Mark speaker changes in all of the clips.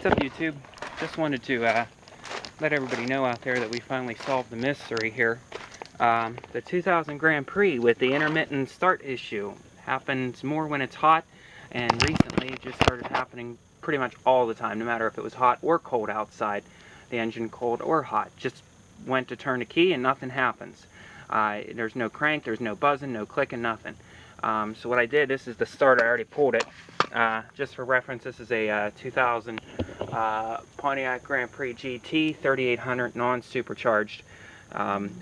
Speaker 1: What's up, YouTube? Just wanted to let everybody know out there that we finally solved the mystery here. The 2000 Grand Prix with the intermittent start issue happens more when it's hot, and recently it just started happening pretty much all the time, no matter if it was hot or cold outside. The engine cold or hot. Just went to turn the key and nothing happens. There's no crank, there's no buzzing, no clicking, nothing. So what I did, this is the starter, I already pulled it. Just for reference, this is a 2000 Pontiac Grand Prix GT 3800 non-supercharged.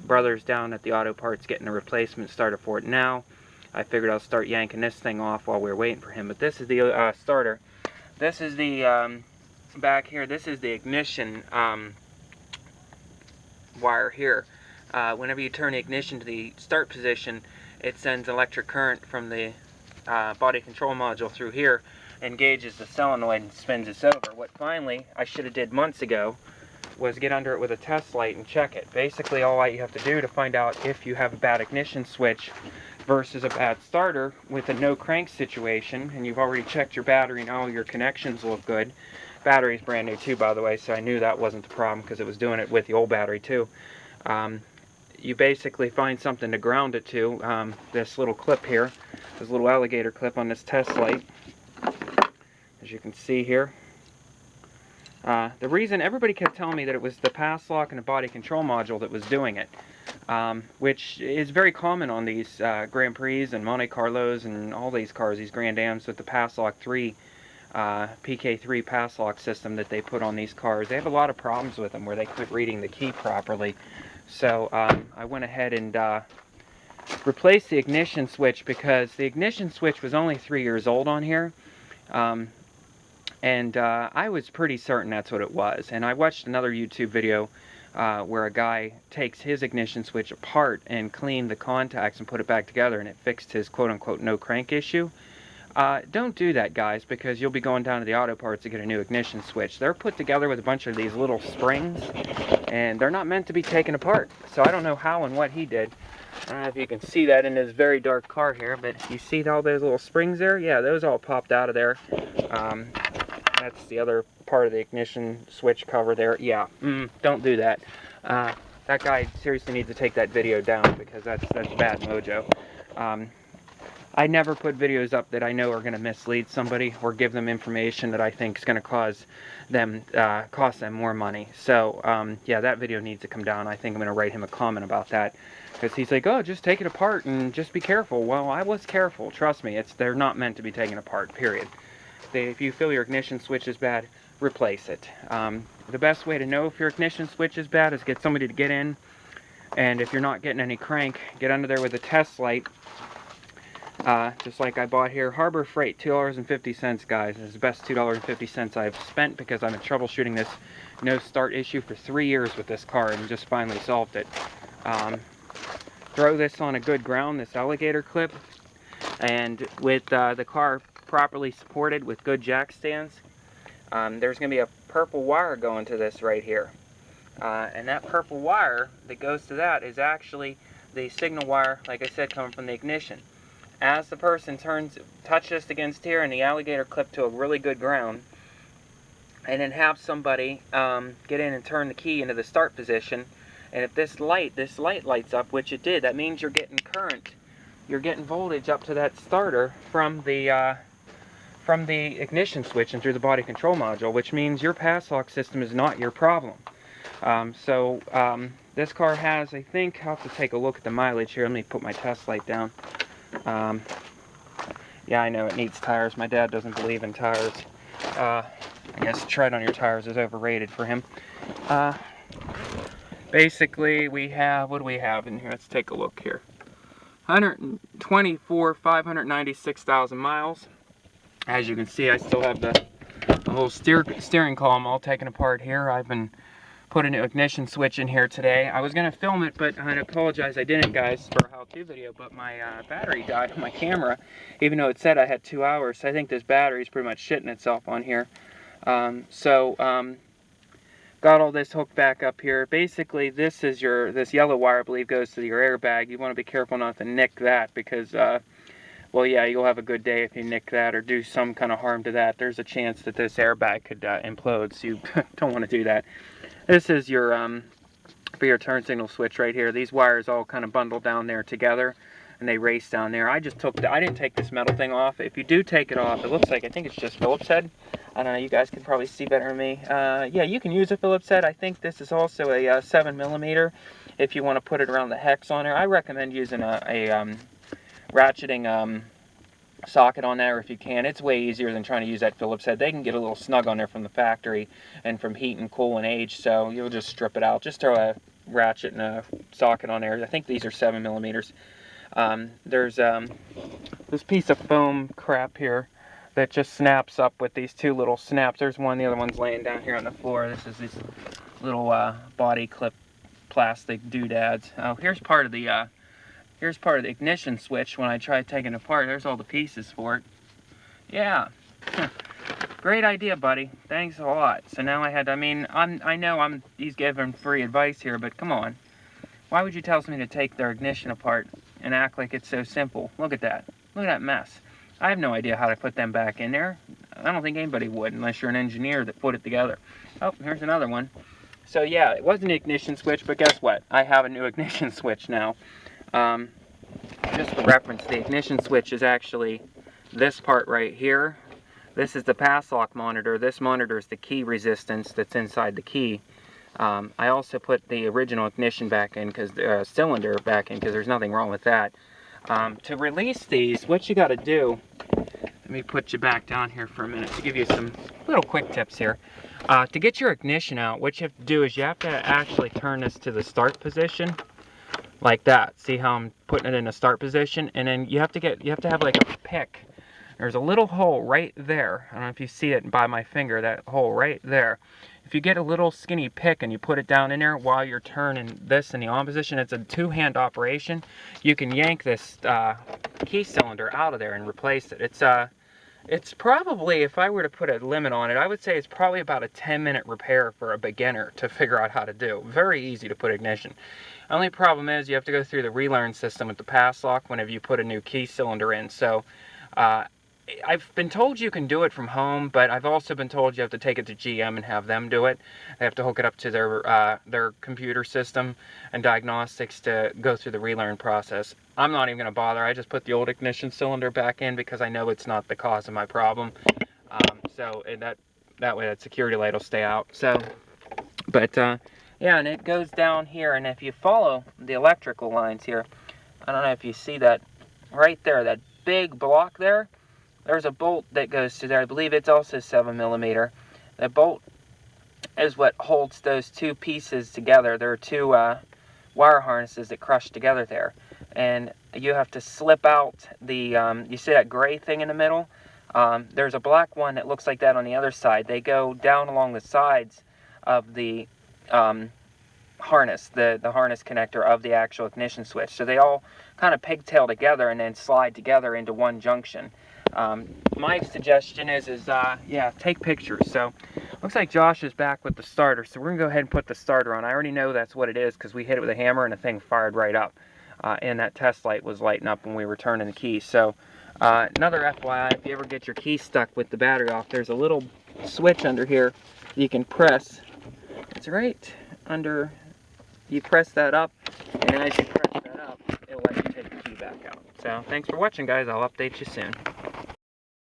Speaker 1: Brother's down at the auto parts getting a replacement starter for it now. I figured I'll start yanking this thing off while we're waiting for him. But this is the starter. This is the back here. This is the ignition wire here. Whenever you turn the ignition to the start position, it sends electric current from the body control module through here, engages the solenoid and spins us over. What finally I should have did months ago was get under it with a test light and check it. Basically all you have to do to find out if you have a bad ignition switch versus a bad starter with a no crank situation, and you've already checked your battery and all your connections look good. Battery's brand new too, by the way, so I knew that wasn't the problem because it was doing it with the old battery too. You basically find something to ground it to. This little clip here, this little alligator clip on this test light, as you can see here. The reason everybody kept telling me that it was the pass lock and the body control module that was doing it, which is very common on these Grand Prix and Monte Carlos and all these cars, these Grand Ams with the pass lock 3, PK3 pass lock system that they put on these cars. They have a lot of problems with them where they quit reading the key properly. So I went ahead and replaced the ignition switch because the ignition switch was only 3 years old on here. And I was pretty certain that's what it was. And I watched another YouTube video where a guy takes his ignition switch apart and cleaned the contacts and put it back together, and it fixed his quote-unquote no crank issue. Don't do that, guys, because you'll be going down to the auto parts to get a new ignition switch. They're put together with a bunch of these little springs, and they're not meant to be taken apart. So I don't know how and what he did. I don't know if you can see that in this very dark car here, but you see all those little springs there? Yeah, those all popped out of there. That's the other part of the ignition switch cover there. Yeah, don't do that. That guy seriously needs to take that video down because that's bad mojo. I never put videos up that I know are going to mislead somebody or give them information that I think is going to cost them more money. So yeah, that video needs to come down. I think I'm going to write him a comment about that because he's like, oh, just take it apart and just be careful. Well, I was careful. Trust me, they're not meant to be taken apart, period. If you feel your ignition switch is bad, replace it. The best way to know if your ignition switch is bad is get somebody to get in, and if you're not getting any crank, get under there with a test light. Just like I bought here, Harbor Freight, $2.50, guys. It's the best $2.50 I've spent because I've been troubleshooting this no start issue for 3 years with this car and just finally solved it. Throw this on a good ground, this alligator clip, and with the car properly supported with good jack stands, there's going to be a purple wire going to this right here. And that purple wire that goes to that is actually the signal wire, like I said, coming from the ignition. As the person touch this against here and the alligator clip to a really good ground, and then have somebody get in and turn the key into the start position, and if this light lights up, which it did, that means you're getting current, you're getting voltage up to that starter from the ignition switch and through the body control module, which means your pass lock system is not your problem. This car has, I think, I'll have to take a look at the mileage here. Let me put my test light down. Yeah, I know it needs tires. My dad doesn't believe in tires. I guess tread on your tires is overrated for him. Basically, we have, what do we have in here? Let's take a look here. 596,000 miles. As you can see, I still have the little steering column all taken apart here. I've been putting an ignition switch in here today. I was going to film it, but I apologize I didn't, guys, for a how-to video, but my battery died on my camera, even though it said I had 2 hours. So I think this battery is pretty much shitting itself on here. Got all this hooked back up here. Basically, this is this yellow wire, I believe, goes to your airbag. You want to be careful not to nick that because, well, well, yeah, you'll have a good day if you nick that or do some kind of harm to that. There's a chance that this airbag could implode, so you don't want to do that. This is your for your turn signal switch right here. These wires all kind of bundle down there together, and they race down there. I didn't take this metal thing off. If you do take it off, it looks like, I think it's just Phillips head. I don't know, you guys can probably see better than me. Yeah, you can use a Phillips head. I think this is also a 7mm if you want to put it around the hex on there. I recommend using a ratcheting socket on there if you can. It's way easier than trying to use that Phillips head. They can get a little snug on there from the factory and from heat and cool and age, so you'll just strip it out. Just throw a ratchet and a socket on there. I think these are 7mm. There's this piece of foam crap here that just snaps up with these two little snaps. There's one, the other one's laying down here on the floor. This is these little body clip plastic doodads. Oh, here's part of the ignition switch. When I tried taking it apart, there's all the pieces for it. Yeah. Great idea, buddy. Thanks a lot. So now I know he's giving free advice here, but come on. Why would you tell me to take their ignition apart and act like it's so simple? Look at that. Look at that mess. I have no idea how to put them back in there. I don't think anybody would unless you're an engineer that put it together. Oh, here's another one. So yeah, it was an ignition switch, but guess what? I have a new ignition switch now. Just for reference, the ignition switch is actually this part right here. This is the pass lock monitor. This monitor is the key resistance that's inside the key. I also put the original ignition back in, cylinder back in, because there's nothing wrong with that. To release these, what you got to do, let me put you back down here for a minute to give you some little quick tips here. To get your ignition out, what you have to do is you have to actually turn this to the start position, like that. See how I'm putting it in a start position? And then you have to have like a pick. There's a little hole right there. I don't know if you see it by my finger, that hole right there. If you get a little skinny pick and you put it down in there while you're turning this in the on position, it's a two-hand operation. You can yank this key cylinder out of there and replace it. It's probably, if I were to put a limit on it, I would say it's probably about a 10-minute repair for a beginner to figure out how to do. Very easy to put ignition. Only problem is you have to go through the relearn system with the pass lock whenever you put a new key cylinder in. So I've been told you can do it from home, but I've also been told you have to take it to GM and have them do it. They have to hook it up to their computer system and diagnostics to go through the relearn process. I'm not even going to bother. I just put the old ignition cylinder back in because I know it's not the cause of my problem. That way that security light will stay out. So, but yeah, and it goes down here, and if you follow the electrical lines here, I don't know if you see that right there, that big block there. There's a bolt that goes to there. I believe it's also 7mm. That bolt is what holds those two pieces together. There are two wire harnesses that crush together there. And you have to slip out the, you see that gray thing in the middle? There's a black one that looks like that on the other side. They go down along the sides of the harness, the harness connector of the actual ignition switch. So they all kind of pigtail together and then slide together into one junction. My suggestion is yeah, take pictures. So looks like Josh is back with the starter, so we're gonna go ahead and put the starter on. I already know that's what it is because we hit it with a hammer and the thing fired right up, and that test light was lighting up when we were turning the key. So another FYI, if you ever get your key stuck with the battery off, there's a little switch under here you can press. It's right under, you press that up, and as you press that up, it'll let you take the key back out. So thanks for watching, guys. I'll update you soon.